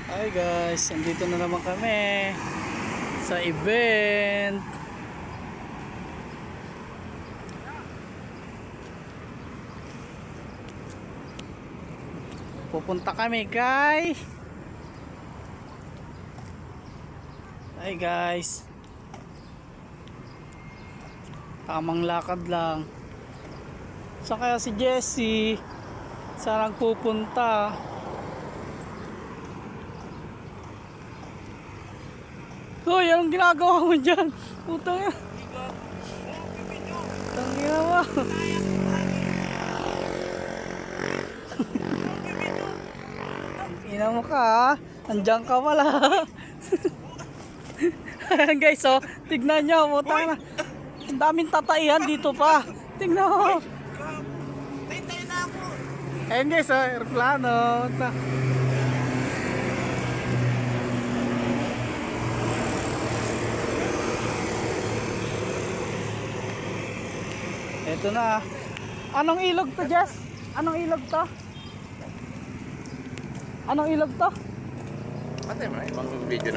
Hi guys, andito na naman kami sa event. Pupunta kami kay Hi guys, tamang lakad lang. Saan kaya si Jessie? Saan pupunta? Hoy, anong ginagawa mo dyan? Putang ina. Putang ina mo. Ina mo ka ha. Andiyan ka pala. Ayan guys, oh, tignan nyo. Putang ina. Ang daming tataihan dito pa. Tignan mo. Ayan guys, oh, aeroplano. Ito na. Anong ilog to, Jess? Anong ilog to? Anong ilog to? Patay mo na ibang video na.